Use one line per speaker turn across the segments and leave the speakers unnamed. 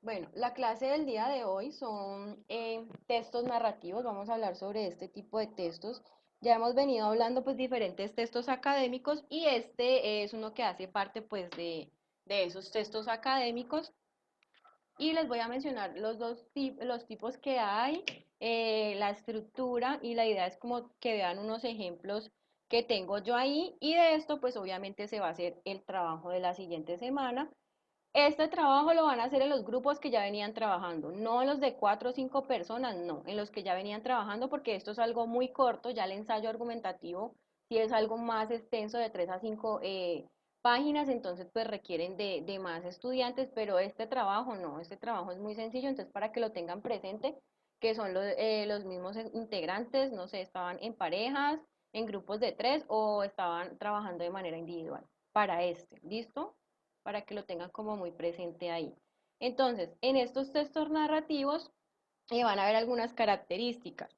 Bueno, la clase del día de hoy son textos narrativos. Vamos a hablar sobre este tipo de textos. Ya hemos venido hablando pues diferentes textos académicos y este es uno que hace parte pues de esos textos académicos. Y les voy a mencionar los tipos que hay, la estructura, y la idea es como que vean unos ejemplos que tengo yo ahí, y de esto pues obviamente se va a hacer el trabajo de la siguiente semana. Este trabajo lo van a hacer en los grupos que ya venían trabajando, no en los de 4 o 5 personas, no, en los que ya venían trabajando, porque esto es algo muy corto. Ya el ensayo argumentativo, si es algo más extenso de 3 a 5 páginas, entonces pues requieren de más estudiantes, pero este trabajo no, este trabajo es muy sencillo. Entonces para que lo tengan presente, que son los mismos integrantes, no sé, estaban en parejas, en grupos de 3 o estaban trabajando de manera individual para este, ¿listo? Para que lo tengan como muy presente ahí. Entonces, en estos textos narrativos van a haber algunas características.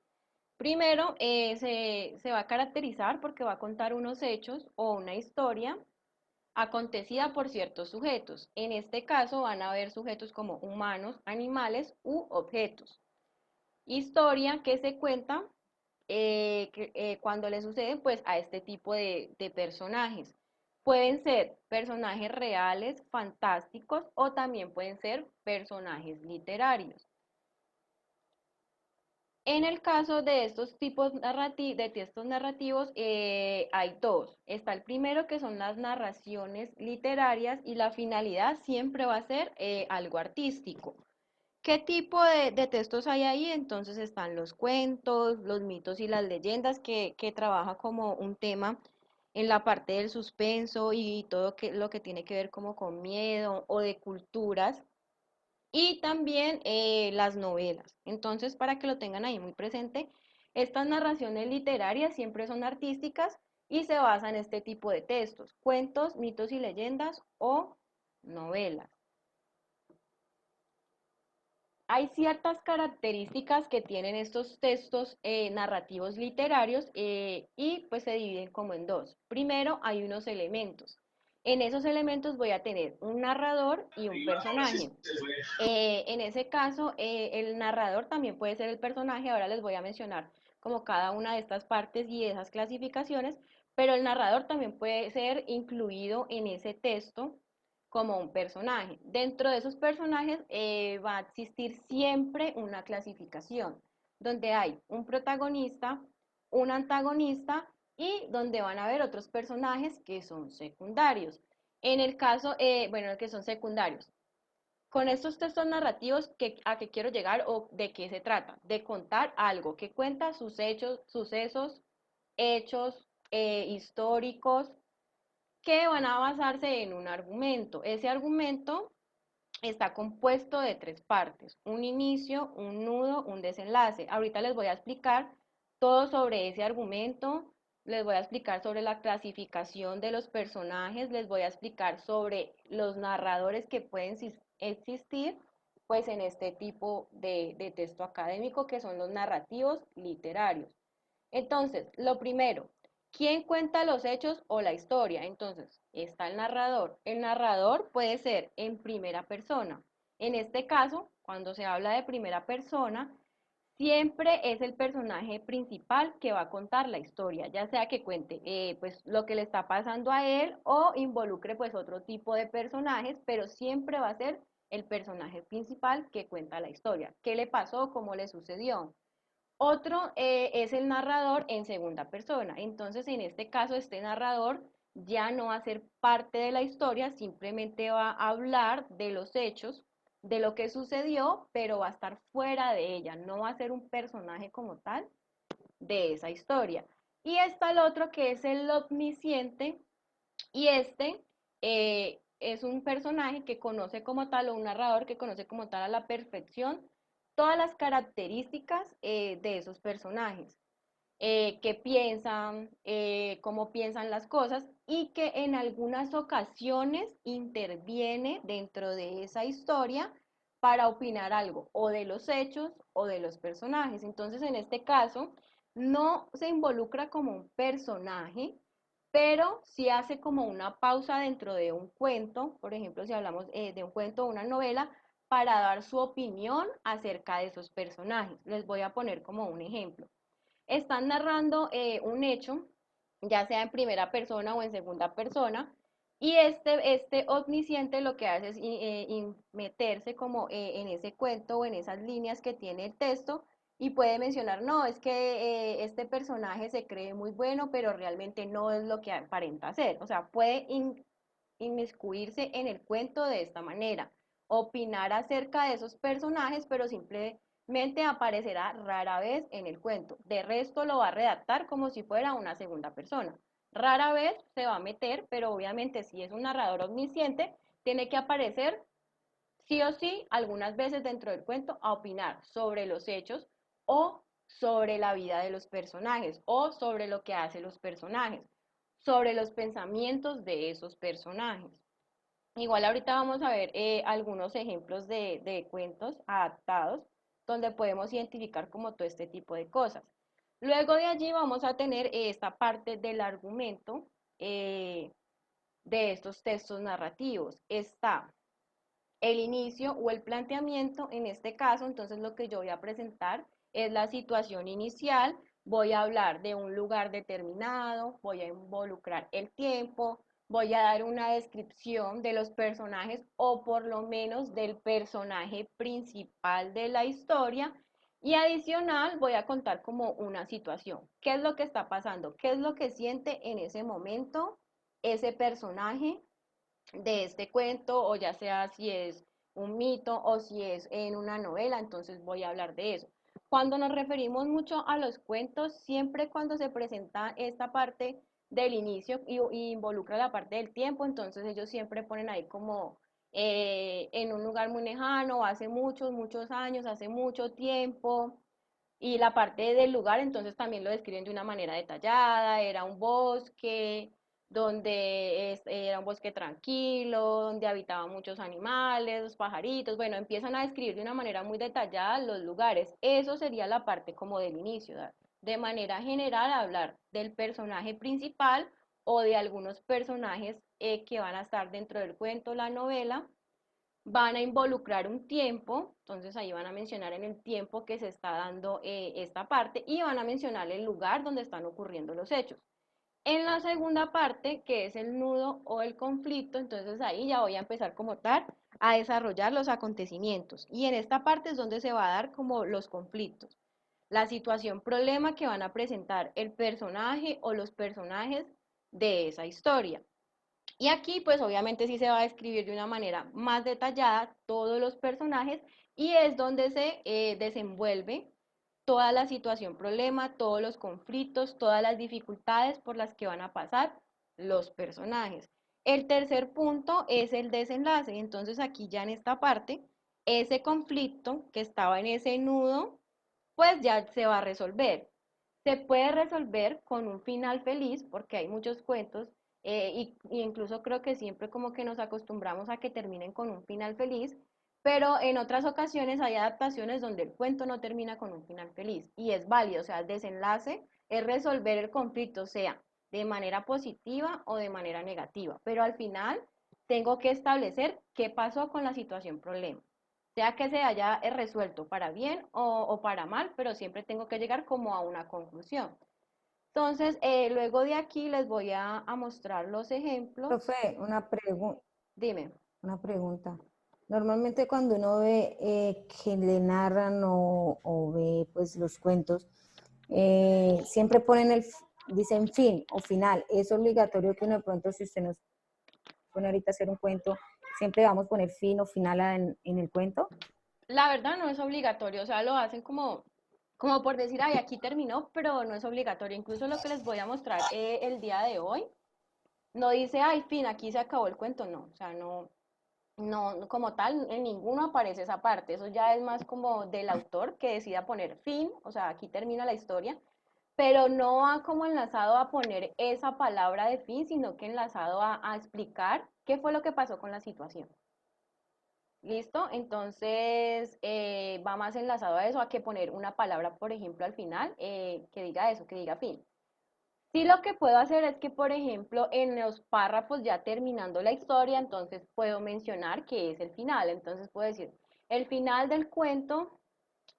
Primero, se va a caracterizar porque va a contar unos hechos o una historia acontecida por ciertos sujetos. En este caso van a haber sujetos como humanos, animales u objetos. Historia que se cuenta cuando le suceden pues a este tipo de personajes. Pueden ser personajes reales, fantásticos, o también pueden ser personajes literarios. En el caso de estos tipos de textos narrativos, hay dos. Está el primero, que son las narraciones literarias, y la finalidad siempre va a ser algo artístico. ¿Qué tipo de textos hay ahí? Entonces están los cuentos, los mitos y las leyendas, que trabaja como un tema en la parte del suspenso y todo lo que tiene que ver como con miedo o de culturas. Y también las novelas. Entonces, para que lo tengan ahí muy presente, estas narraciones literarias siempre son artísticas y se basan en este tipo de textos: cuentos, mitos y leyendas o novelas. Hay ciertas características que tienen estos textos narrativos literarios, y pues se dividen como en dos. Primero, hay unos elementos. En esos elementos voy a tener un narrador y un personaje. En ese caso, el narrador también puede ser el personaje. Ahora les voy a mencionar como cada una de estas partes y esas clasificaciones, pero el narrador también puede ser incluido en ese texto como un personaje. Dentro de esos personajes va a existir siempre una clasificación, donde hay un protagonista, un antagonista, y donde van a haber otros personajes que son secundarios. En el caso, bueno, que son secundarios. Con estos textos narrativos, ¿a qué quiero llegar o de qué se trata? De contar algo que cuenta sus hechos, sucesos, hechos históricos, que van a basarse en un argumento. Ese argumento está compuesto de 3 partes: un inicio, un nudo, un desenlace. Ahorita les voy a explicar todo sobre ese argumento, les voy a explicar sobre la clasificación de los personajes, les voy a explicar sobre los narradores que pueden existir pues en este tipo de texto académico, que son los narrativos literarios. Entonces, lo primero, ¿quién cuenta los hechos o la historia? Entonces, está el narrador. El narrador puede ser en primera persona. En este caso, cuando se habla de primera persona, siempre es el personaje principal que va a contar la historia, ya sea que cuente pues lo que le está pasando a él o involucre pues otro tipo de personajes, pero siempre va a ser el personaje principal que cuenta la historia. ¿Qué le pasó? ¿Cómo le sucedió? Otro es el narrador en segunda persona. Entonces, en este caso, este narrador ya no va a ser parte de la historia, simplemente va a hablar de los hechos, de lo que sucedió, pero va a estar fuera de ella, no va a ser un personaje como tal de esa historia. Y está el otro, que es el omnisciente, y este es un personaje que conoce como tal, o un narrador que conoce como tal a la perfección todas las características de esos personajes, qué piensan, cómo piensan las cosas, y que en algunas ocasiones interviene dentro de esa historia para opinar algo o de los hechos o de los personajes. Entonces, en este caso, no se involucra como un personaje, pero sí hace como una pausa dentro de un cuento. Por ejemplo, si hablamos de un cuento o una novela, para dar su opinión acerca de esos personajes. Les voy a poner como un ejemplo. Están narrando un hecho, ya sea en primera persona o en segunda persona, y este omnisciente lo que hace es meterse como en ese cuento o en esas líneas que tiene el texto y puede mencionar, no, es que este personaje se cree muy bueno, pero realmente no es lo que aparenta ser. O sea, puede inmiscuirse en el cuento de esta manera, opinar acerca de esos personajes, pero simplemente aparecerá rara vez en el cuento. De resto lo va a redactar como si fuera una segunda persona. Rara vez se va a meter, pero obviamente si es un narrador omnisciente, tiene que aparecer sí o sí algunas veces dentro del cuento a opinar sobre los hechos o sobre la vida de los personajes o sobre lo que hacen los personajes, sobre los pensamientos de esos personajes. Igual ahorita vamos a ver algunos ejemplos de cuentos adaptados donde podemos identificar como todo este tipo de cosas. Luego de allí vamos a tener esta parte del argumento eh, de estos textos narrativos. Está el inicio o el planteamiento, en este caso, entonces lo que yo voy a presentar es la situación inicial, voy a hablar de un lugar determinado, voy a involucrar el tiempo, voy a dar una descripción de los personajes o por lo menos del personaje principal de la historia y adicional voy a contar como una situación. ¿Qué es lo que está pasando? ¿Qué es lo que siente en ese momento ese personaje de este cuento, o ya sea si es un mito o si es en una novela, entonces voy a hablar de eso. Cuando nos referimos mucho a los cuentos, siempre cuando se presenta esta parte del inicio y involucra la parte del tiempo, entonces ellos siempre ponen ahí como en un lugar muy lejano, hace muchos, muchos años, hace mucho tiempo, y la parte del lugar, entonces también lo describen de una manera detallada, era un bosque, donde era un bosque tranquilo, donde habitaban muchos animales, los pajaritos, bueno, empiezan a describir de una manera muy detallada los lugares. Eso sería la parte como del inicio, ¿verdad? De manera general hablar del personaje principal o de algunos personajes que van a estar dentro del cuento, la novela, van a involucrar un tiempo, entonces ahí van a mencionar en el tiempo que se está dando esta parte y van a mencionar el lugar donde están ocurriendo los hechos. En la segunda parte, que es el nudo o el conflicto, entonces ahí ya voy a empezar como tal a desarrollar los acontecimientos. Y en esta parte es donde se va a dar como los conflictos, la situación, problema que van a presentar el personaje o los personajes de esa historia. Y aquí, pues obviamente sí se va a describir de una manera más detallada todos los personajes y es donde se desenvuelve toda la situación, problema, todos los conflictos, todas las dificultades por las que van a pasar los personajes. El tercer punto es el desenlace. Entonces aquí ya en esta parte, ese conflicto que estaba en ese nudo, pues ya se va a resolver. Se puede resolver con un final feliz, porque hay muchos cuentos, y incluso creo que siempre como que nos acostumbramos a que terminen con un final feliz, pero en otras ocasiones hay adaptaciones donde el cuento no termina con un final feliz, y es válido, o sea, el desenlace es resolver el conflicto, sea de manera positiva o de manera negativa, pero al final tengo que establecer qué pasó con la situación problema, sea que se haya resuelto para bien o para mal, pero siempre tengo que llegar como a una conclusión. Entonces, luego de aquí les voy a mostrar los ejemplos.
Profe,
Dime.
una pregunta. Normalmente cuando uno ve que le narran o ve pues los cuentos, siempre ponen dicen fin o final. Es obligatorio que uno de pronto, si usted nos pone ahorita a hacer un cuento, siempre vamos a poner fin o final en el cuento.
La verdad no es obligatorio, o sea, lo hacen como por decir, ay, aquí terminó, pero no es obligatorio. Incluso lo que les voy a mostrar el día de hoy, no dice, ay, fin, aquí se acabó el cuento, no, o sea, no, no, como tal, en ninguno aparece esa parte. Eso ya es más como del autor que decida poner fin, o sea, aquí termina la historia, pero no va como enlazado a poner esa palabra de fin, sino que enlazado a explicar qué fue lo que pasó con la situación. ¿Listo? Entonces, va más enlazado a eso, a que poner una palabra, por ejemplo, al final, que diga eso, que diga fin. Sí, lo que puedo hacer es que, por ejemplo, en los párrafos ya terminando la historia, entonces puedo mencionar que es el final. Entonces puedo decir, el final del cuento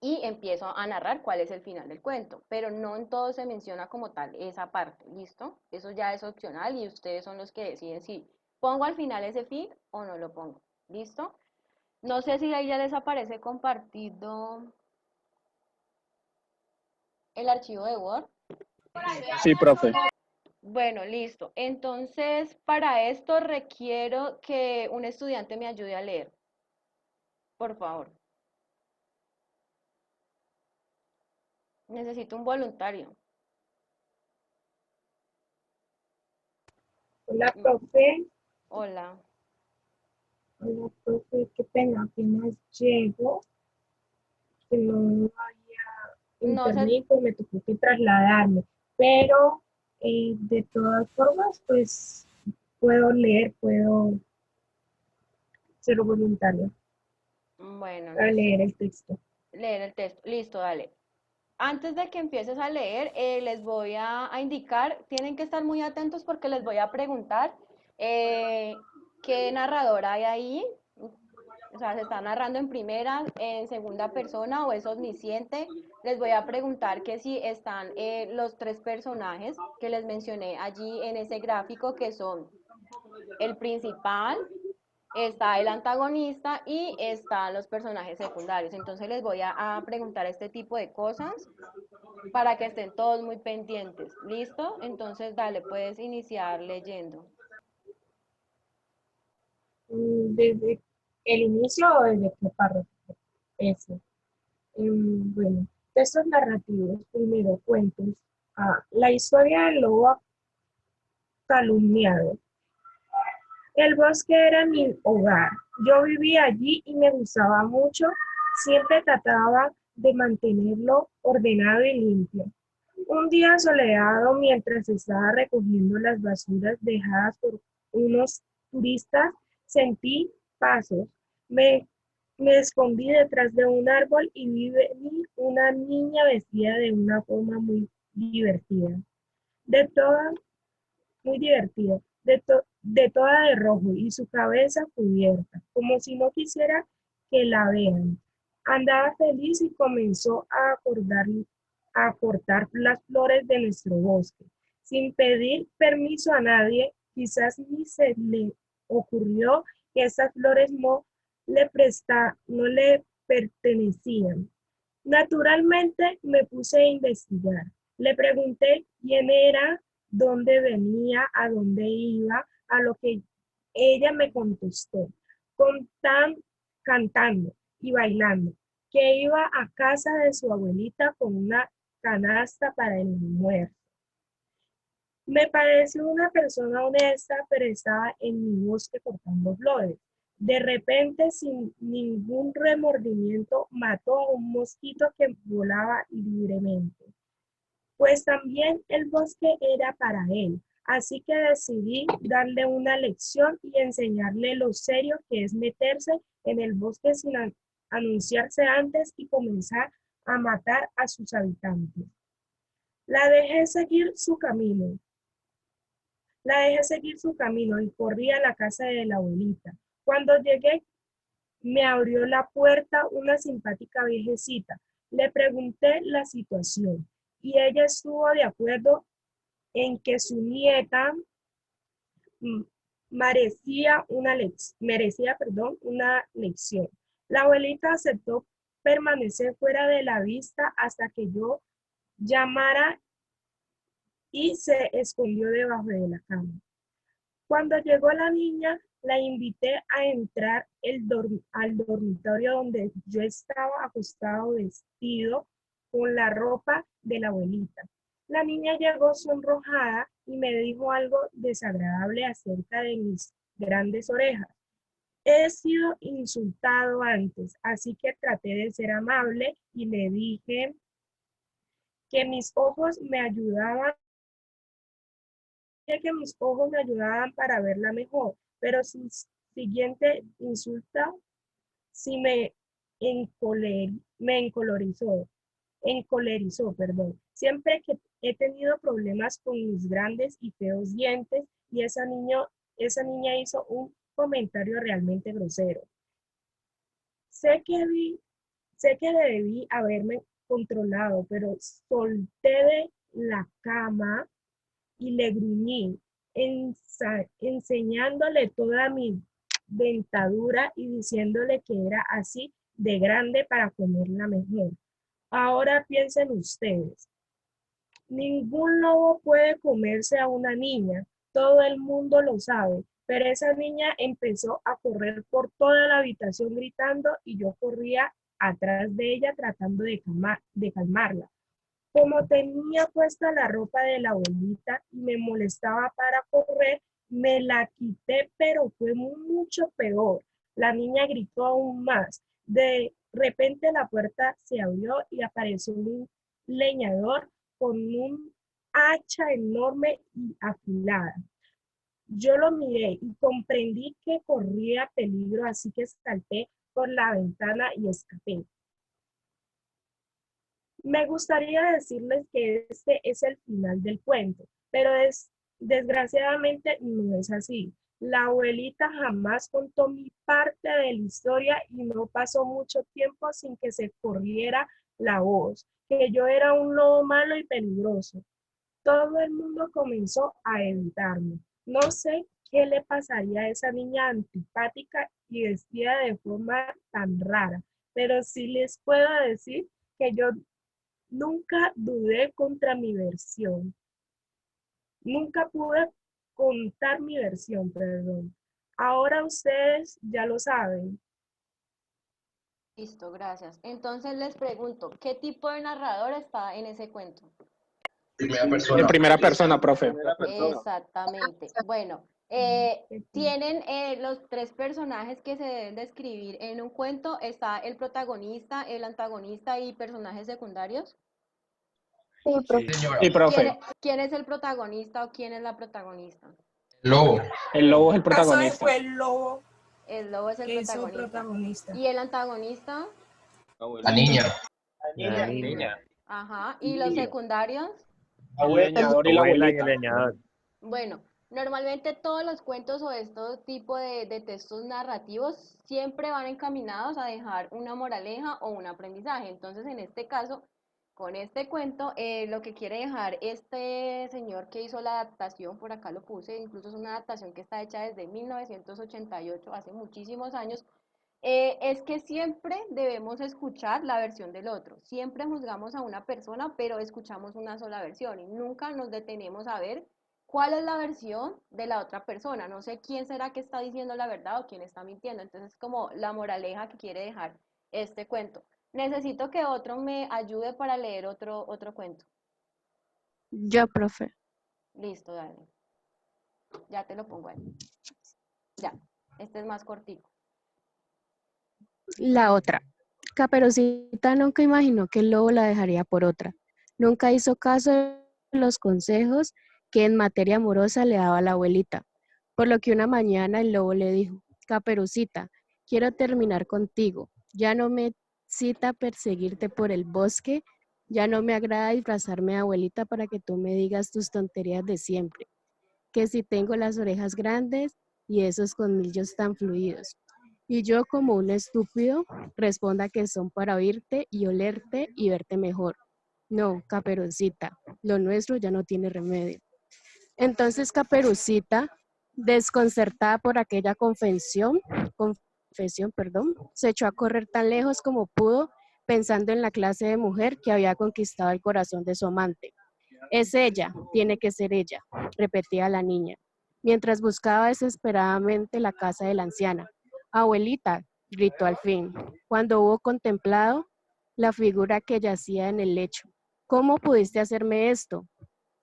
y empiezo a narrar cuál es el final del cuento, pero no en todo se menciona como tal esa parte, ¿listo? Eso ya es opcional y ustedes son los que deciden si pongo al final ese fin o no lo pongo, ¿listo? No sé si ahí ya les aparece compartido el archivo de Word.
Sí, profe.
Bueno, listo. Entonces, para esto requiero que un estudiante me ayude a leer, por favor. Necesito un voluntario.
Hola,
Mm,
profe.
Hola.
Hola, profe. Qué pena, apenas llego, que no había
No se,
internet, pues me tocó que trasladarme. Pero de todas formas, pues puedo leer, puedo ser voluntaria
bueno,
para
listo.
leer el texto.
Leer el texto. Listo, dale. Antes de que empieces a leer, les voy a indicar, tienen que estar muy atentos porque les voy a preguntar eh, qué narrador hay ahí. O sea, se está narrando en primera, en segunda persona o es omnisciente. Les voy a preguntar que si están los tres personajes que les mencioné allí en ese gráfico, que son el principal, está el antagonista y están los personajes secundarios. Entonces les voy a preguntar este tipo de cosas para que estén todos muy pendientes. ¿Listo? Entonces, dale, puedes iniciar leyendo.
¿Desde el inicio o desde qué párrafo? Ese. Bueno, textos narrativos, primero cuentos. La historia del lobo calumniado. El bosque era mi hogar. Yo vivía allí y me gustaba mucho. Siempre trataba de mantenerlo ordenado y limpio. Un día soleado, mientras estaba recogiendo las basuras dejadas por unos turistas, sentí pasos. Me, me escondí detrás de un árbol y vi venir una niña vestida de una forma divertida. De toda muy divertida, de toda de rojo y su cabeza cubierta, como si no quisiera que la vean. Andaba feliz y comenzó a cortar las flores de nuestro bosque, sin pedir permiso a nadie. Quizás ni se le ocurrió que esas flores no le pertenecían. Naturalmente me puse a investigar. Le pregunté quién era, dónde venía, a dónde iba, a lo que ella me contestó, con tan cantando y bailando, que iba a casa de su abuelita con una canasta para el almuerzo. Me pareció una persona honesta, pero estaba en mi bosque cortando flores. De repente, sin ningún remordimiento, mató a un mosquito que volaba libremente. Pues también el bosque era para él. Así que decidí darle una lección y enseñarle lo serio que es meterse en el bosque sin anunciarse antes y comenzar a matar a sus habitantes. La dejé seguir su camino. La dejé seguir su camino y corrí a la casa de la abuelita. Cuando llegué, me abrió la puerta una simpática viejecita. Le pregunté la situación y ella estuvo de acuerdo en que su nieta mm, una lección. La abuelita aceptó permanecer fuera de la vista hasta que yo llamara y se escondió debajo de la cama. Cuando llegó la niña, la invité a entrar al dormitorio donde yo estaba acostado vestido con la ropa de la abuelita. La niña llegó sonrojada y me dijo algo desagradable acerca de mis grandes orejas. He sido insultado antes, así que traté de ser amable y le dije que mis ojos me ayudaban que mis ojos me ayudaban para verla mejor, pero su siguiente insulta sí encolerizó, perdón. Siempre que he tenido problemas con mis grandes y feos dientes y esa niña hizo un comentario realmente grosero. Sé que debí haberme controlado, pero solté de la cama y le gruñí, enseñándole toda mi dentadura y diciéndole que era así de grande para comerla mejor. Ahora piensen ustedes, ningún lobo puede comerse a una niña, todo el mundo lo sabe, pero esa niña empezó a correr por toda la habitación gritando y yo corría atrás de ella tratando de calmarla. Como tenía puesta la ropa de la abuelita y me molestaba para correr, me la quité, pero fue mucho peor. La niña gritó aún más. De repente la puerta se abrió y apareció un leñador con un hacha enorme y afilada. Yo lo miré y comprendí que corría peligro, así que salté por la ventana y escapé. Me gustaría decirles que este es el final del cuento, pero desgraciadamente no es así. La abuelita jamás contó mi parte de la historia y no pasó mucho tiempo sin que se corriera la voz, que yo era un lobo malo y peligroso. Todo el mundo comenzó a evitarme. No sé qué le pasaría a esa niña antipática y vestida de forma tan rara, pero sí les puedo decir que yo nunca dudé contra mi versión. Nunca pude contar mi versión, perdón. Ahora ustedes ya lo saben.
Listo, gracias. Entonces les pregunto, ¿qué tipo de narrador está en ese cuento?
En primera persona, profe.
Exactamente. Bueno, tienen los tres personajes que se deben describir en un cuento. Está el protagonista, el antagonista y personajes secundarios.
Sí, profe.
Sí, profe.
¿Quién es el protagonista o quién es la protagonista?
Lobo.
El lobo es el
Caso
protagonista.
fue el lobo
El lobo es el
que hizo
protagonista.
protagonista.
¿Y el antagonista?
La niña.
La niña.
Ajá. ¿Y los secundarios?
El leñador y la
Abuela y el
abuelita.
leñador.
Bueno, normalmente todos los cuentos o estos tipos de textos narrativos siempre van encaminados a dejar una moraleja o un aprendizaje. Entonces, en este caso, con este cuento, lo que quiere dejar este señor que hizo la adaptación, por acá lo puse, incluso es una adaptación que está hecha desde 1988, hace muchísimos años, es que siempre debemos escuchar la versión del otro. Siempre juzgamos a una persona, pero escuchamos una sola versión y nunca nos detenemos a ver cuál es la versión de la otra persona. No sé quién será que está diciendo la verdad o quién está mintiendo. Entonces, es como la moraleja que quiere dejar este cuento. Necesito que otro me ayude para leer otro cuento.
Yo, profe.
Listo, dale. Ya te lo pongo ahí. Ya, este es más cortico.
La otra. Caperucita nunca imaginó que el lobo la dejaría por otra. Nunca hizo caso de los consejos que en materia amorosa le daba la abuelita. Por lo que una mañana el lobo le dijo, Caperucita, quiero terminar contigo. Ya no me cita perseguirte por el bosque. Ya no me agrada disfrazarme de abuelita para que tú me digas tus tonterías de siempre. Que si tengo las orejas grandes y esos colmillos tan fluidos. Y yo como un estúpido responda que son para oírte y olerte y verte mejor. No, Caperucita, lo nuestro ya no tiene remedio. Entonces Caperucita, desconcertada por aquella confesión, se echó a correr tan lejos como pudo, pensando en la clase de mujer que había conquistado el corazón de su amante. Es ella, tiene que ser ella, repetía la niña, mientras buscaba desesperadamente la casa de la anciana. Abuelita, gritó al fin, cuando hubo contemplado la figura que yacía en el lecho. ¿Cómo pudiste hacerme esto?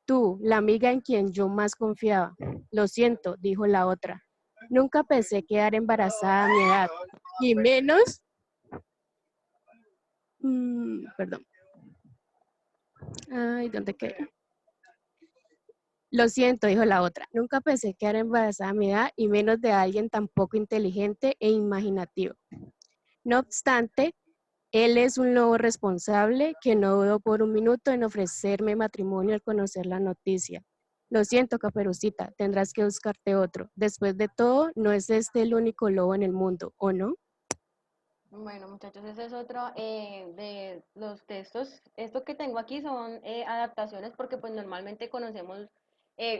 Tú, la amiga en quien yo más confiaba. Lo siento, dijo la otra. Nunca pensé quedar embarazada a mi edad, y menos... perdón. Ay, ¿dónde quedé? Lo siento, dijo la otra. Nunca pensé quedar embarazada a mi edad, y menos de alguien tan poco inteligente e imaginativo. No obstante, él es un lobo responsable que no dudó por un minuto en ofrecerme matrimonio al conocer la noticia. Lo siento, Caperucita, tendrás que buscarte otro. Después de todo, no es este el único lobo en el mundo, ¿o no?
Bueno, muchachos, ese es otro de los textos. Esto que tengo aquí son adaptaciones porque pues normalmente conocemos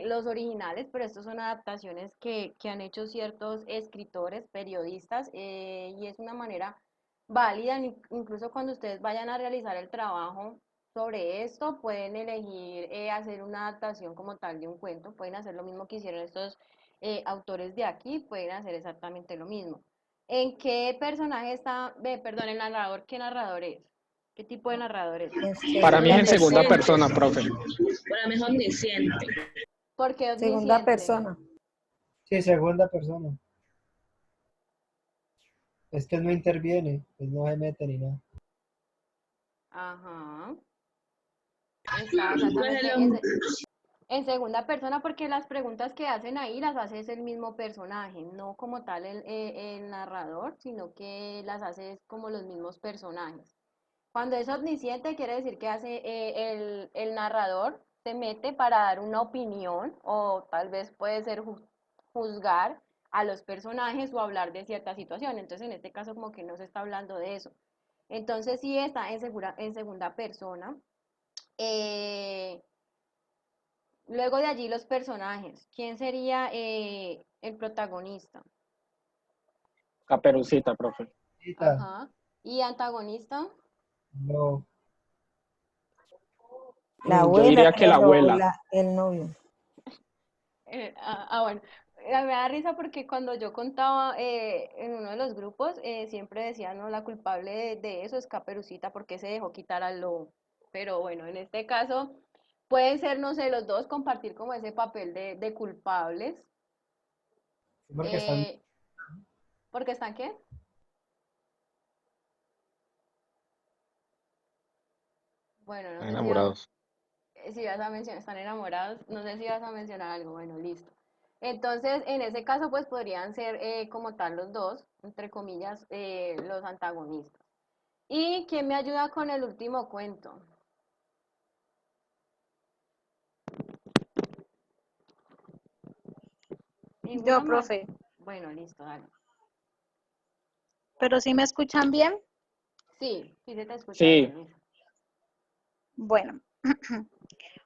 los originales, pero estos son adaptaciones que han hecho ciertos escritores, periodistas, y es una manera válida, incluso cuando ustedes vayan a realizar el trabajo sobre esto, pueden elegir hacer una adaptación como tal de un cuento, pueden hacer lo mismo que hicieron estos autores de aquí, pueden hacer exactamente lo mismo. ¿En qué personaje está, perdón, el narrador, qué narrador es? ¿Qué tipo de narrador es?
En
Para mí es en
segunda,
segunda
Omnisciente.
persona, profe.
Para mí es omnisciente.
¿Por qué
segunda
omnisciente?
persona.
Sí, segunda persona. Es que él no interviene, él no se mete ni nada.
Ajá. Está
Pues
exactamente
el
en segunda persona porque las preguntas que hacen ahí las hace es el mismo personaje, no como tal el narrador, sino que las hace es como los mismos personajes. Cuando es omnisciente quiere decir que hace el narrador se mete para dar una opinión o tal vez puede ser juzgar a los personajes o hablar de cierta situación. Entonces en este caso como que no se está hablando de eso. Entonces sí está en segunda persona. Eh, Luego de allí los personajes. ¿Quién sería el protagonista?
Caperucita, profe.
Cita,
Ajá. ¿Y antagonista?
no,
La
Yo
abuela,
diría que la
pero
abuela.
el novio.
Bueno. Me da risa porque cuando yo contaba en uno de los grupos, siempre decían, no, la culpable de eso es Caperucita porque se dejó quitar al lobo. Pero bueno, en este caso pueden ser, no sé, los dos compartir como ese papel de culpables.
porque están,
Eh, ¿Porque están qué? Bueno, no sé
Enamorados.
si vas a mencionar, están enamorados, no sé si vas a mencionar algo, bueno, listo. Entonces, en ese caso, pues podrían ser como tal los dos, entre comillas, los antagonistas. ¿Y quién me ayuda con el último cuento?
Yo,
¿Ninguno más?
profe,
Bueno, listo, dale.
pero si me escuchan bien,
Sí se te escucha
Sí,
bien, Luisa.
bueno.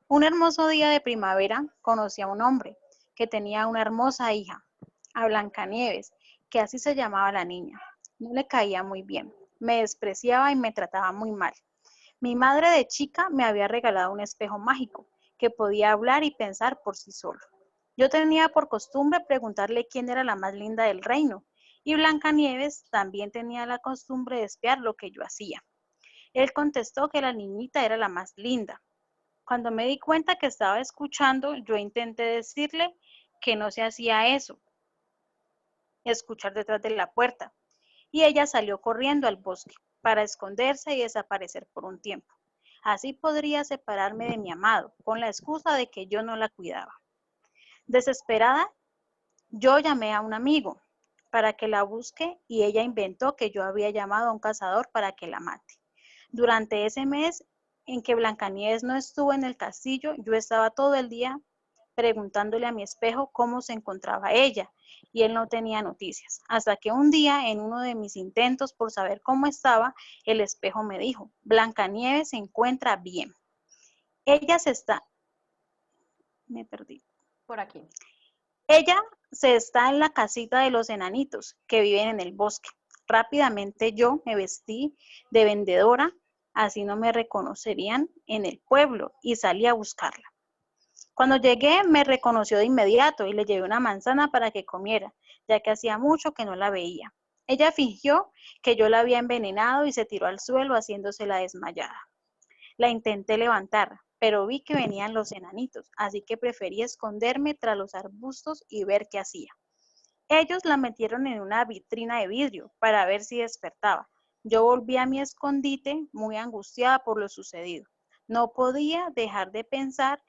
Un hermoso día de primavera conocí a un hombre que tenía una hermosa hija, a Blancanieves, que así se llamaba la niña. No le caía muy bien, me despreciaba y me trataba muy mal. Mi madre de chica me había regalado un espejo mágico que podía hablar y pensar por sí solo. Yo tenía por costumbre preguntarle quién era la más linda del reino, y Blancanieves también tenía la costumbre de espiar lo que yo hacía. Él contestó que la niñita era la más linda. Cuando me di cuenta que estaba escuchando, yo intenté decirle que no se hacía eso, escuchar detrás de la puerta, y ella salió corriendo al bosque para esconderse y desaparecer por un tiempo. Así podría separarme de mi amado, con la excusa de que yo no la cuidaba. Desesperada, yo llamé a un amigo para que la busque y ella inventó que yo había llamado a un cazador para que la mate. Durante ese mes en que Blancanieves no estuvo en el castillo, yo estaba todo el día preguntándole a mi espejo cómo se encontraba ella, y él no tenía noticias. Hasta que un día, en uno de mis intentos por saber cómo estaba, el espejo me dijo, Blancanieves se encuentra bien. Ella se está... Me perdí.
Por aquí.
Ella se está en la casita de los enanitos que viven en el bosque. Rápidamente yo me vestí de vendedora, así no me reconocerían en el pueblo, y salí a buscarla. Cuando llegué me reconoció de inmediato y le llevé una manzana para que comiera, ya que hacía mucho que no la veía. Ella fingió que yo la había envenenado y se tiró al suelo haciéndose la desmayada. La intenté levantar, pero vi que venían los enanitos, así que preferí esconderme tras los arbustos y ver qué hacía. Ellos la metieron en una vitrina de vidrio para ver si despertaba. Yo volví a mi escondite muy angustiada por lo sucedido. No podía dejar de pensar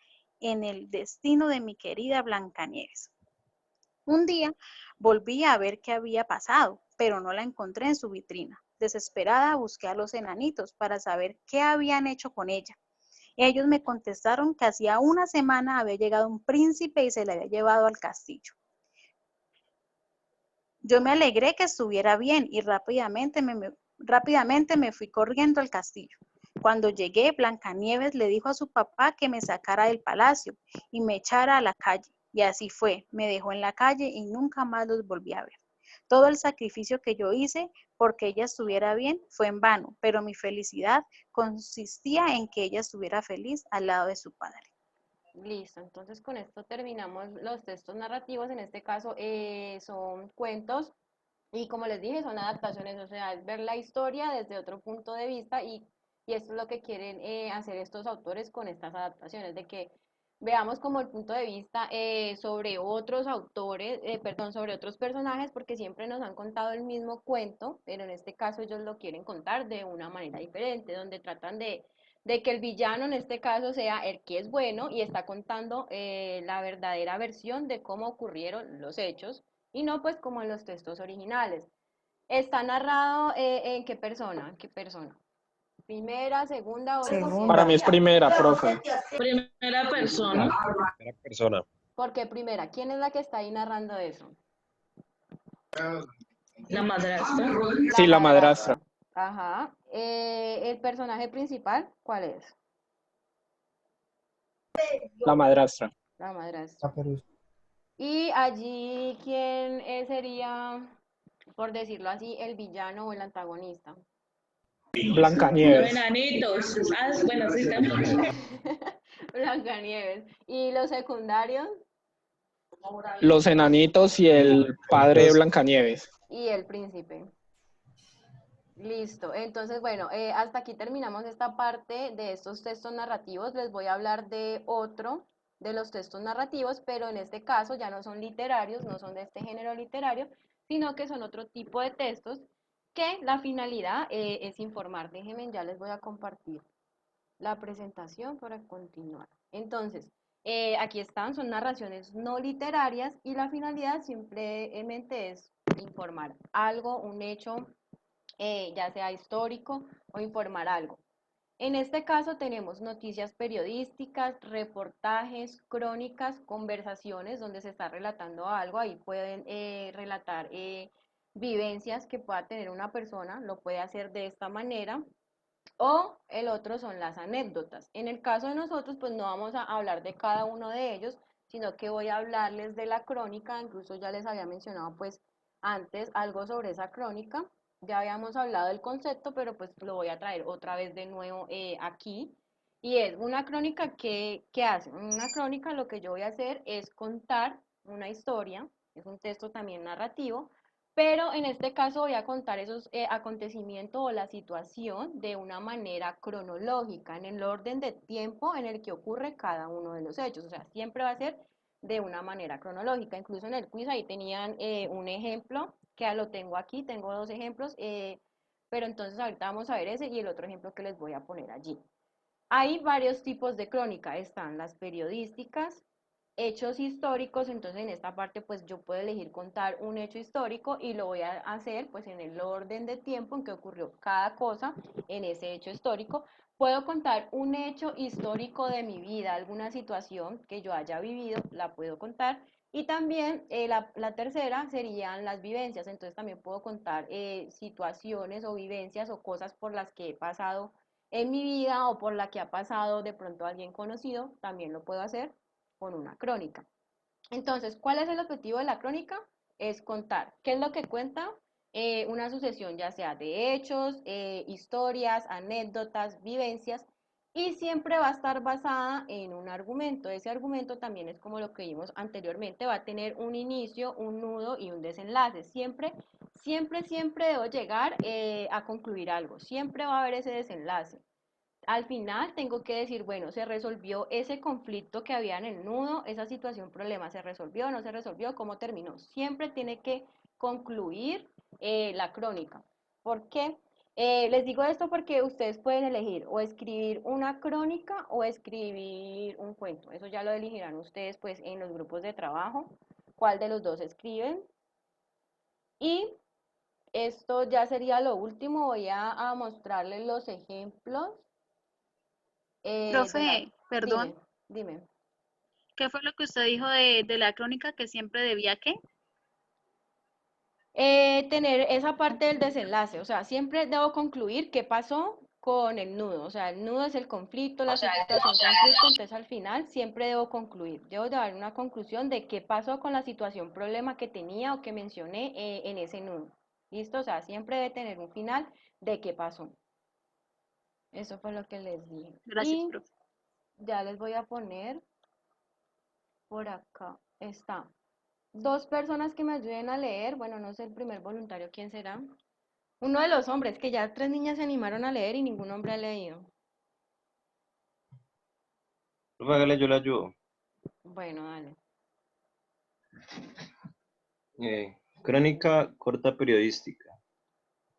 en el destino de mi querida Blancanieves. Un día volví a ver qué había pasado, pero no la encontré en su vitrina. Desesperada busqué a los enanitos para saber qué habían hecho con ella. Ellos me contestaron que hacía una semana había llegado un príncipe y se la había llevado al castillo. Yo me alegré que estuviera bien y rápidamente Rápidamente me fui corriendo al castillo. Cuando llegué, Blancanieves le dijo a su papá que me sacara del palacio y me echara a la calle. Y así fue, me dejó en la calle y nunca más los volví a ver. Todo el sacrificio que yo hice porque ella estuviera bien fue en vano, pero mi felicidad consistía en que ella estuviera feliz al lado de su padre.
Listo, entonces con esto terminamos los textos narrativos. En este caso son cuentos y como les dije, son adaptaciones, o sea, es ver la historia desde otro punto de vista y esto es lo que quieren hacer estos autores con estas adaptaciones, de que veamos como el punto de vista sobre otros autores, perdón, sobre otros personajes, porque siempre nos han contado el mismo cuento, pero en este caso ellos lo quieren contar de una manera diferente, donde tratan de que el villano en este caso sea el que es bueno y está contando la verdadera versión de cómo ocurrieron los hechos y no pues como en los textos originales. ¿Está narrado en qué persona? ¿En qué persona? ¿Primera, segunda o
Para
Segunda.
mí es primera, profe.
Primera persona.
Primera persona.
¿Por qué primera? ¿Quién es la que está ahí narrando eso?
La madrastra.
Sí, la madrastra.
Ajá. ¿El personaje principal cuál es?
La madrastra.
La madrastra.
Caperucita.
Y allí, ¿quién sería, por decirlo así, el villano o el antagonista?
Los
Blancanieves.
enanitos. Ah, bueno, sí, también.
Blancanieves. ¿Y los secundarios?
Los enanitos y el padre de Blancanieves.
Y el príncipe. Listo. Entonces, bueno, hasta aquí terminamos esta parte de estos textos narrativos. Les voy a hablar de otro de los textos narrativos, pero en este caso ya no son literarios, no son de este género literario, sino que son otro tipo de textos que la finalidad es informar. Déjenme, ya les voy a compartir la presentación para continuar. Entonces, aquí están, son narraciones no literarias y la finalidad simplemente es informar algo, un hecho, ya sea histórico o informar algo. En este caso tenemos noticias periodísticas, reportajes, crónicas, conversaciones donde se está relatando algo. Ahí pueden relatar vivencias que pueda tener una persona, lo puede hacer de esta manera. O el otro son las anécdotas. En el caso de nosotros, pues no vamos a hablar de cada uno de ellos, sino que voy a hablarles de la crónica. Incluso ya les había mencionado pues antes algo sobre esa crónica. Ya habíamos hablado del concepto, pero pues lo voy a traer otra vez de nuevo aquí. Y es una crónica ¿qué hace? Una crónica lo que yo voy a hacer es contar una historia, es un texto también narrativo, pero en este caso voy a contar esos acontecimientos o la situación de una manera cronológica, en el orden de tiempo en el que ocurre cada uno de los hechos. O sea, siempre va a ser de una manera cronológica. Incluso en el quiz ahí tenían un ejemplo, que lo tengo aquí, tengo dos ejemplos, pero entonces ahorita vamos a ver ese y el otro ejemplo que les voy a poner allí. Hay varios tipos de crónica, están las periodísticas, hechos históricos, entonces en esta parte pues yo puedo elegir contar un hecho histórico y lo voy a hacer pues en el orden de tiempo en que ocurrió cada cosa en ese hecho histórico. Puedo contar un hecho histórico de mi vida, alguna situación que yo haya vivido, la puedo contar. Y también la tercera serían las vivencias, entonces también puedo contar situaciones o vivencias o cosas por las que he pasado en mi vida o por la que ha pasado de pronto alguien conocido, también lo puedo hacer con una crónica. Entonces, ¿cuál es el objetivo de la crónica? Es contar. ¿Qué es lo que cuenta? Una sucesión ya sea de hechos, historias, anécdotas, vivencias, y siempre va a estar basada en un argumento. Ese argumento también es como lo que vimos anteriormente, va a tener un inicio, un nudo y un desenlace. Siempre, siempre, siempre debo llegar a concluir algo. Siempre va a haber ese desenlace. Al final tengo que decir, bueno, se resolvió ese conflicto que había en el nudo, esa situación, problema, se resolvió, no se resolvió, cómo terminó. Siempre tiene que concluir la crónica. ¿Por qué? Les digo esto porque ustedes pueden elegir o escribir una crónica o escribir un cuento. Eso ya lo elegirán ustedes pues en los grupos de trabajo, cuál de los dos escriben. Y esto ya sería lo último, voy a mostrarles los ejemplos.
Profe, perdón,
Dime.
¿qué fue lo que usted dijo de la crónica que siempre debía qué?
tener esa parte del desenlace, o sea, siempre debo concluir qué pasó con el nudo, o sea, el nudo es el conflicto, la situación conflicto, entonces al final siempre debo concluir, debo dar una conclusión de qué pasó con la situación problema que tenía o que mencioné en ese nudo, ¿listo? O sea, siempre debe tener un final de qué pasó. Eso fue lo que les dije.
Gracias,
Y
profe.
ya les voy a poner por acá, está. Dos personas que me ayuden a leer, bueno, no sé el primer voluntario, ¿quién será? Uno de los hombres, que ya tres niñas se animaron a leer y ningún hombre ha leído.
Profe, hágale, yo le ayudo.
Bueno, dale.
Crónica corta periodística.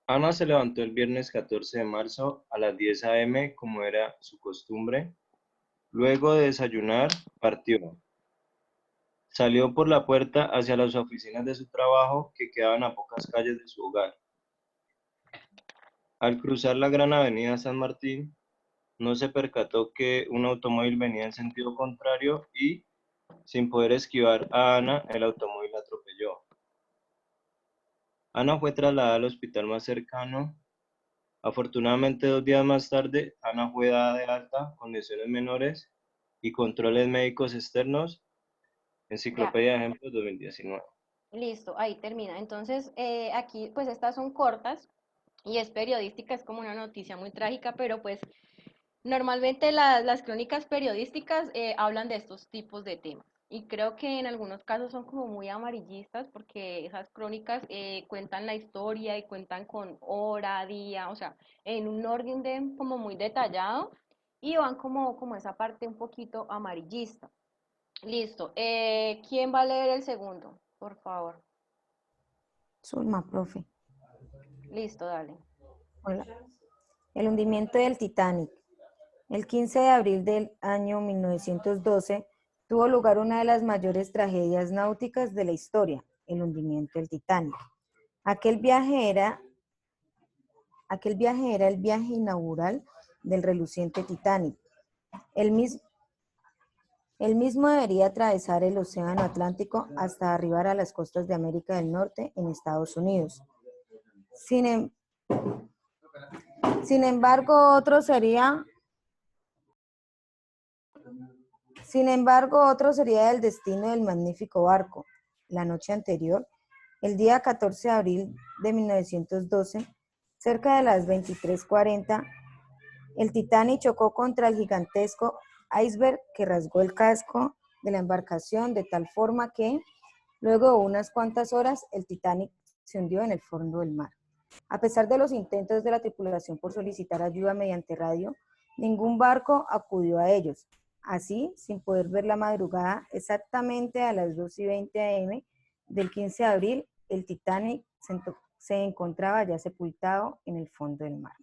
Ana se levantó el viernes 14 de marzo a las 10 a.m. como era su costumbre. Luego de desayunar, partió. Salió por la puerta hacia las oficinas de su trabajo que quedaban a pocas calles de su hogar. Al cruzar la gran avenida San Martín, no se percató que un automóvil venía en sentido contrario y, sin poder esquivar a Ana, el automóvil la atropelló. Ana fue trasladada al hospital más cercano. Afortunadamente, 2 días más tarde, Ana fue dada de alta con lesiones menores y controles médicos externos.
Ya,
Enciclopedia de Ejemplos 2019.
listo, ahí termina. Entonces, aquí, pues estas son cortas y es periodística, es como una noticia muy trágica, pero pues normalmente las crónicas periodísticas hablan de estos tipos de temas. Y creo que en algunos casos son como muy amarillistas porque esas crónicas cuentan la historia y cuentan con hora, día, o sea, en un orden como muy detallado y van como esa parte un poquito amarillista. Listo. ¿Quién va a leer el segundo? Por favor.
Zulma, profe.
Listo, dale.
Hola. El hundimiento del Titanic. El 15 de abril del año 1912 tuvo lugar una de las mayores tragedias náuticas de la historia, el hundimiento del Titanic. Aquel viaje era el viaje inaugural del reluciente Titanic. El mismo debería atravesar el Océano Atlántico hasta arribar a las costas de América del Norte en Estados Unidos. Sin embargo, otro sería el destino del magnífico barco. La noche anterior, el día 14 de abril de 1912, cerca de las 23:40, el Titanic chocó contra el gigantesco iceberg que rasgó el casco de la embarcación de tal forma que, luego de unas cuantas horas, el Titanic se hundió en el fondo del mar. A pesar de los intentos de la tripulación por solicitar ayuda mediante radio, ningún barco acudió a ellos. Así, sin poder ver la madrugada, exactamente a las 2:20 a.m. del 15 de abril, el Titanic se encontraba ya sepultado en el fondo del mar.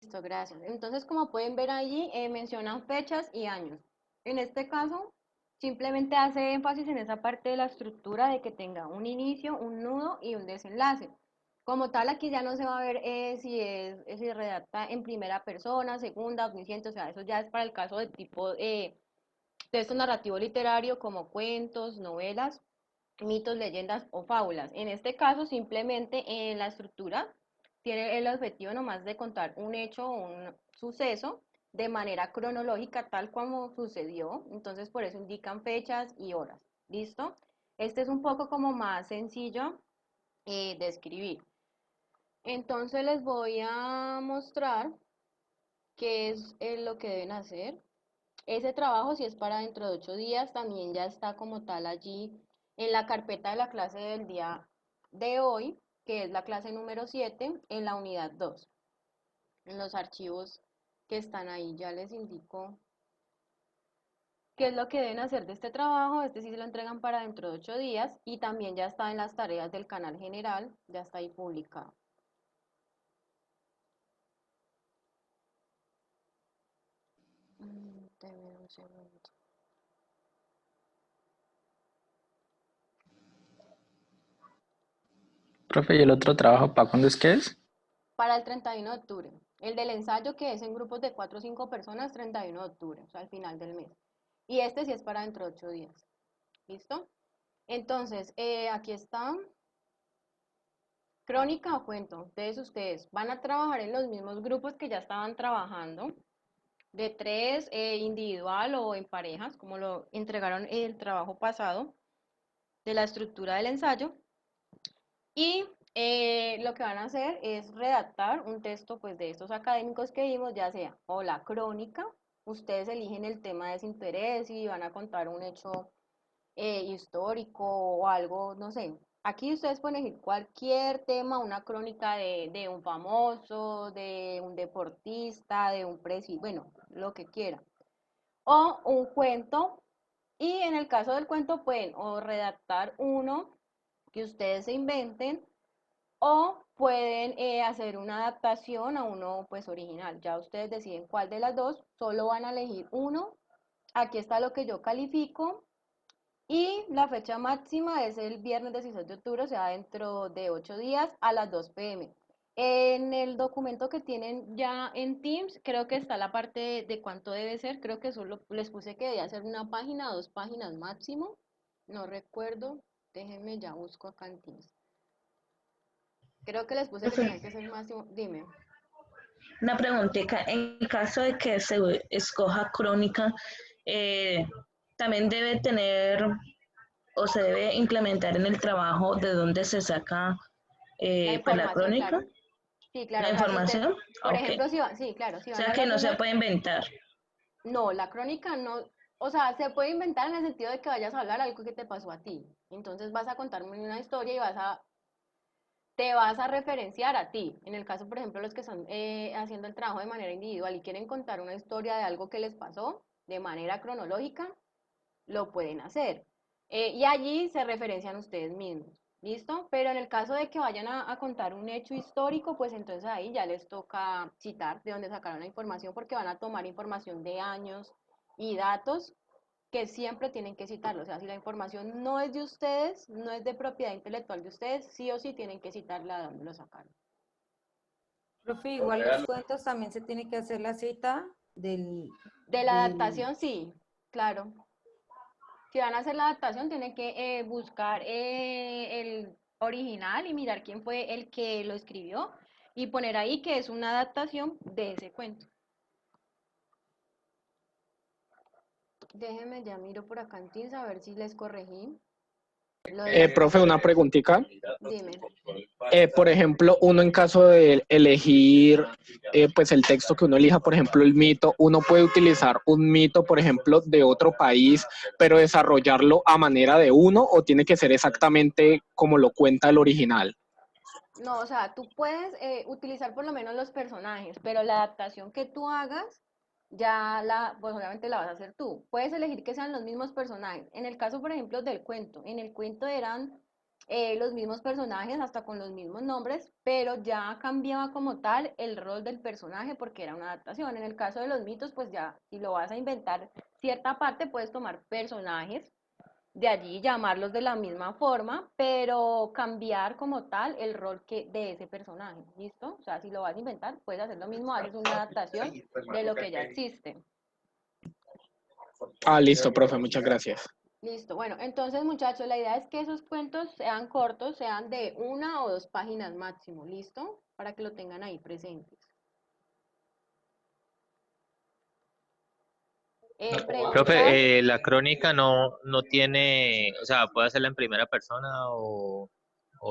Listo, gracias. Entonces, como pueden ver allí, mencionan fechas y años. En este caso, simplemente hace énfasis en esa parte de la estructura de que tenga un inicio, un nudo y un desenlace. Como tal, aquí ya no se va a ver si redacta en primera persona, segunda, omnisciente, o sea, eso ya es para el caso de tipo texto narrativo literario como cuentos, novelas, mitos, leyendas o fábulas. En este caso, simplemente en la estructura tiene el objetivo nomás de contar un hecho o un suceso de manera cronológica tal como sucedió, entonces por eso indican fechas y horas. ¿Listo? Este es un poco como más sencillo de escribir. Entonces les voy a mostrar qué es lo que deben hacer. Ese trabajo, si es para dentro de 8 días, también ya está como tal allí en la carpeta de la clase del día de hoy, que es la clase número 7, en la unidad 2, en los archivos que están ahí. Ya les indico qué es lo que deben hacer de este trabajo. Este sí se lo entregan para dentro de 8 días y también ya está en las tareas del canal general, ya está ahí publicado. Deme un segundo.
Profe, ¿y el otro trabajo para cuándo es que es?
Para el 31 de octubre. El del ensayo, que es en grupos de 4 o 5 personas, 31 de octubre, o sea, al final del mes. Y este sí es para dentro de 8 días. ¿Listo? Entonces, aquí está. Crónica o cuento. Entonces ustedes van a trabajar en los mismos grupos que ya estaban trabajando, de tres, individual o en parejas, como lo entregaron el trabajo pasado, de la estructura del ensayo. Y lo que van a hacer es redactar un texto pues, de estos académicos que vimos, ya sea o la crónica, ustedes eligen el tema de su interés y van a contar un hecho histórico o algo, no sé. Aquí ustedes pueden elegir cualquier tema, una crónica de un famoso, de un deportista, de un presidente, bueno, lo que quieran. O un cuento, y en el caso del cuento pueden o redactar uno que ustedes se inventen o pueden hacer una adaptación a uno pues original. Ya ustedes deciden cuál de las dos, solo van a elegir uno. Aquí está lo que yo califico y la fecha máxima es el viernes 16 de octubre, o sea, dentro de 8 días a las 2 p.m. En el documento que tienen ya en Teams, creo que está la parte de cuánto debe ser. Creo que solo les puse que debía ser una página, 2 páginas máximo. No recuerdo. Déjenme, ya busco acá en Teams. Creo que les puse que tenían que ser máximo. Dime.
Una preguntita, en caso de que se escoja crónica, también debe tener o se debe implementar en el trabajo de dónde se saca
La
pues la
información,
crónica,
claro. Sí,
la
claro. O sea, si usted,
información.
por
Ok.
ejemplo, si van, sí, claro, si
O
van a
sea que
hablar de
no se
una,
puede inventar.
no, la crónica no, o sea, se puede inventar en el sentido de que vayas a hablar algo que te pasó a ti. Entonces vas a contarme una historia y te vas a referenciar a ti. En el caso, por ejemplo, los que están haciendo el trabajo de manera individual y quieren contar una historia de algo que les pasó de manera cronológica, lo pueden hacer. Y allí se referencian ustedes mismos. ¿Listo? Pero en el caso de que vayan a contar un hecho histórico, pues entonces ahí ya les toca citar de dónde sacaron la información porque van a tomar información de años y datos que siempre tienen que citarlo. O sea, si la información no es de ustedes, no es de propiedad intelectual de ustedes, sí o sí tienen que citarla de dónde lo sacaron.
Profe, igual los cuentos también se tiene que hacer la cita
De la
del...
adaptación, sí, claro. Si van a hacer la adaptación, tienen que buscar el original y mirar quién fue el que lo escribió y poner ahí que es una adaptación de ese cuento. Déjenme, ya miro por acá en Teams a ver si les corregí. Lo de las
Profe, una
páginas.
preguntita.
Dime.
Por ejemplo, uno en caso de elegir pues el texto que uno elija, por ejemplo, el mito, uno puede utilizar un mito, por ejemplo, de otro país, pero desarrollarlo a manera de uno o tiene que ser exactamente como lo cuenta el original.
No, o sea, tú puedes utilizar por lo menos los personajes, pero la adaptación que tú hagas, pues obviamente la vas a hacer tú. Puedes elegir que sean los mismos personajes. En el caso, por ejemplo, del cuento, en el cuento eran los mismos personajes, hasta con los mismos nombres, pero ya cambiaba como tal el rol del personaje porque era una adaptación. En el caso de los mitos, pues ya, si lo vas a inventar cierta parte, puedes tomar personajes de allí llamarlos de la misma forma, pero cambiar como tal el rol de ese personaje, ¿listo? O sea, si lo vas a inventar, puedes hacer lo mismo, haces una adaptación de lo que ya existe.
Ah, listo, profe, muchas gracias.
Listo, bueno, entonces muchachos, la idea es que esos cuentos sean cortos, sean de 1 o 2 páginas máximo, ¿listo? Para que lo tengan ahí presentes. Preguntas.
Profe, la crónica no tiene, o sea, puede hacerla en primera persona o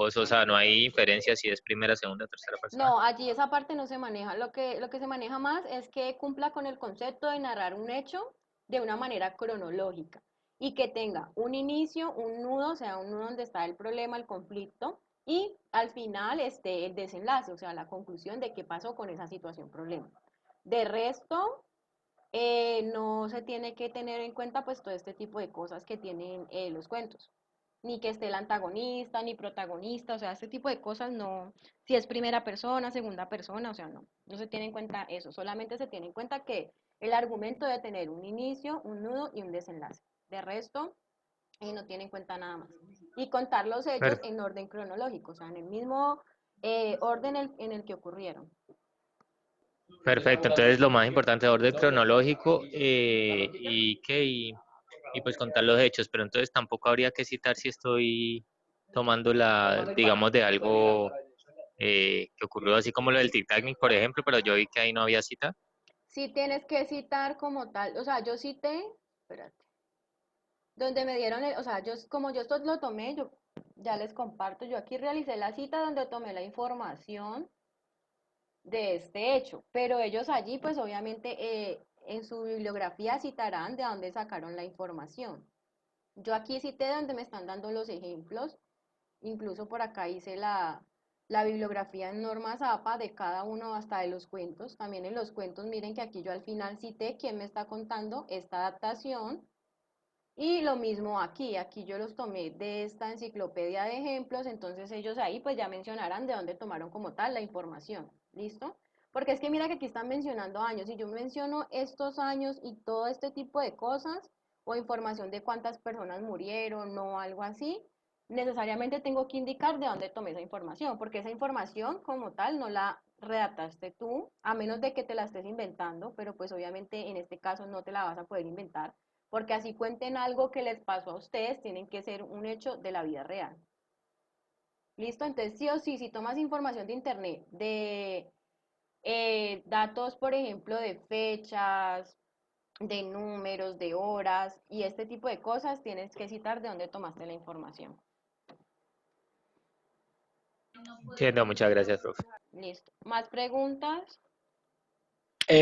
eso, o sea, no hay diferencia si es primera, segunda, tercera persona.
No, allí esa parte no se maneja. Lo que se maneja más es que cumpla con el concepto de narrar un hecho de una manera cronológica y que tenga un inicio, un nudo, o sea, un nudo donde está el problema, el conflicto, y al final esté el desenlace, o sea, la conclusión de qué pasó con esa situación, problema. De resto, no se tiene que tener en cuenta pues todo este tipo de cosas que tienen los cuentos, ni que esté el antagonista, ni protagonista, o sea, este tipo de cosas no, si es primera persona, segunda persona, o sea, no se tiene en cuenta eso, solamente se tiene en cuenta que el argumento debe tener un inicio, un nudo y un desenlace. De resto, no tiene en cuenta nada más. Y contar los hechos
Per-
en orden cronológico, o sea, en el mismo orden en el que ocurrieron.
Perfecto, entonces lo más importante es orden cronológico y pues contar los hechos, pero entonces tampoco habría que citar si estoy tomando digamos, de algo que ocurrió así como lo del Titanic, por ejemplo, pero yo vi que ahí no había cita.
Sí tienes que citar como tal, o sea, yo cité, espérate, donde me dieron, o sea, como yo esto lo tomé, yo ya les comparto, yo aquí realicé la cita donde tomé la información de este hecho, pero ellos allí, pues obviamente en su bibliografía citarán de dónde sacaron la información. Yo aquí cité donde me están dando los ejemplos, incluso por acá hice la bibliografía en normas APA de cada uno hasta de los cuentos. También en los cuentos, miren que aquí yo al final cité quién me está contando esta adaptación. Y lo mismo aquí yo los tomé de esta enciclopedia de ejemplos, entonces ellos ahí pues ya mencionarán de dónde tomaron como tal la información, ¿listo? Porque es que mira que aquí están mencionando años, si yo menciono estos años y todo este tipo de cosas, o información de cuántas personas murieron o algo así, necesariamente tengo que indicar de dónde tomé esa información, porque esa información como tal no la redactaste tú, a menos de que te la estés inventando, pero pues obviamente en este caso no te la vas a poder inventar porque así cuenten algo que les pasó a ustedes, tienen que ser un hecho de la vida real. ¿Listo? Entonces, sí o sí, si tomas información de internet, de datos, por ejemplo, de fechas, de números, de horas y este tipo de cosas, tienes que citar de dónde tomaste la información.
Entiendo, muchas gracias, profe.
Listo. ¿Más preguntas?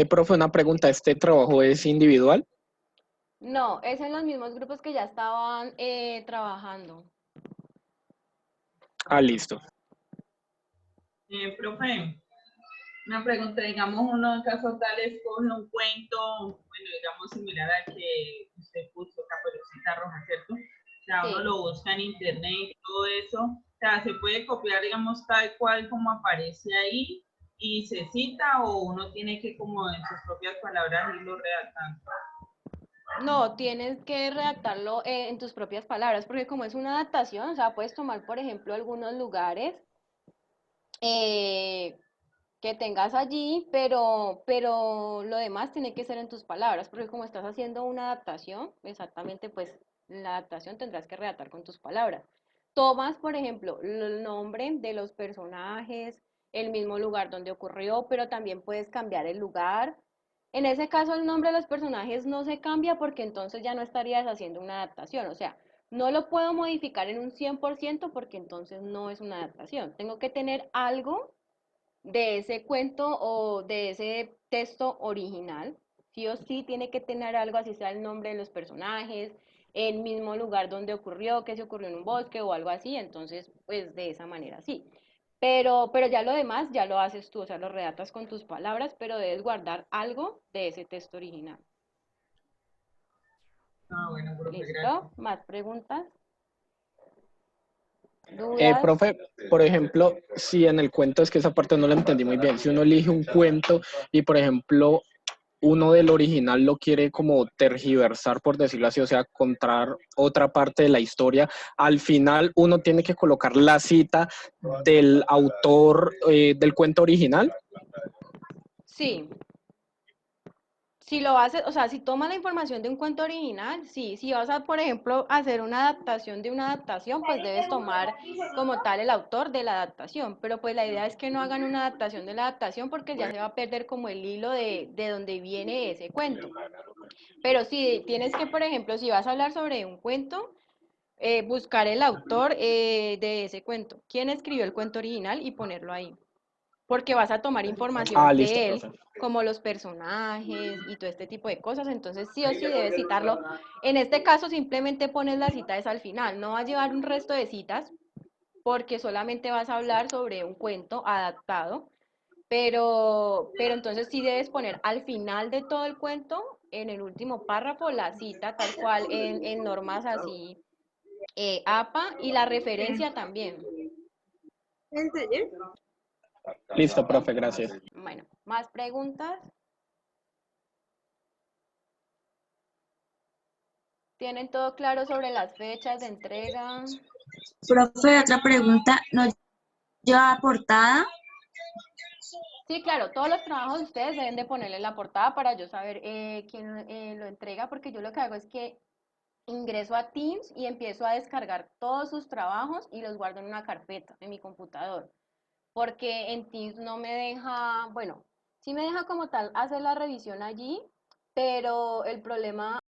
Profe, una pregunta, ¿este trabajo es individual?
No, es en los mismos grupos que ya estaban trabajando.
Ah, listo.
Profe, una pregunta, digamos, uno en caso tal escoge un cuento, bueno, digamos, similar al que usted puso, Caperucita Roja, ¿cierto? O sea, uno lo busca en internet y todo eso, o sea, se puede copiar, digamos, tal cual como aparece ahí y se cita o uno tiene que como en sus propias palabras irlo redactando.
No, tienes que redactarlo en tus propias palabras, porque como es una adaptación, o sea, puedes tomar, por ejemplo, algunos lugares que tengas allí, pero lo demás tiene que ser en tus palabras, porque como estás haciendo una adaptación, exactamente, pues la adaptación tendrás que redactar con tus palabras. Tomas, por ejemplo, el nombre de los personajes, el mismo lugar donde ocurrió, pero también puedes cambiar el lugar. En ese caso, el nombre de los personajes no se cambia porque entonces ya no estarías haciendo una adaptación. O sea, no lo puedo modificar en un 100% porque entonces no es una adaptación. Tengo que tener algo de ese cuento o de ese texto original. Sí o sí tiene que tener algo, así sea el nombre de los personajes, el mismo lugar donde ocurrió, que se ocurrió en un bosque o algo así. Entonces, pues de esa manera sí. Pero ya lo demás ya lo haces tú, o sea, lo redactas con tus palabras, pero debes guardar algo de ese texto original.
Ah, bueno, profe, gracias.
¿Listo? ¿Más preguntas? ¿Dudas?
Profe, por ejemplo, si en el cuento, es que esa parte no la entendí muy bien, si uno elige un cuento y, por ejemplo, uno del original lo quiere como tergiversar, por decirlo así, o sea, contar otra parte de la historia, al final uno tiene que colocar la cita del autor del cuento original.
Sí. Si lo haces, o sea, si tomas la información de un cuento original, sí, si vas a, por ejemplo, hacer una adaptación de una adaptación, pues debes tomar como tal el autor de la adaptación, pero pues la idea es que no hagan una adaptación de la adaptación porque ya se va a perder como el hilo de donde viene ese cuento. Pero sí, tienes que, por ejemplo, si vas a hablar sobre un cuento, buscar el autor de ese cuento, quién escribió el cuento original y ponerlo ahí. Porque vas a tomar información
Listo,
de él,
profe.
como los personajes y todo este tipo de cosas, entonces sí o sí debes citarlo. En este caso simplemente pones la cita esa al final, no vas a llevar un resto de citas porque solamente vas a hablar sobre un cuento adaptado, pero entonces sí debes poner al final de todo el cuento, en el último párrafo, la cita tal cual en normas así, APA y la referencia también.
Listo, profe, gracias.
Bueno, ¿más preguntas? ¿Tienen todo claro sobre las fechas de entrega?
Profe, otra pregunta, ¿no lleva portada?
Sí, claro, todos los trabajos de ustedes deben de ponerle la portada para yo saber quién lo entrega, porque yo lo que hago es que ingreso a Teams y empiezo a descargar todos sus trabajos y los guardo en una carpeta en mi computador. porque en Teams no me deja, bueno, sí me deja como tal hacer la revisión allí, pero el problema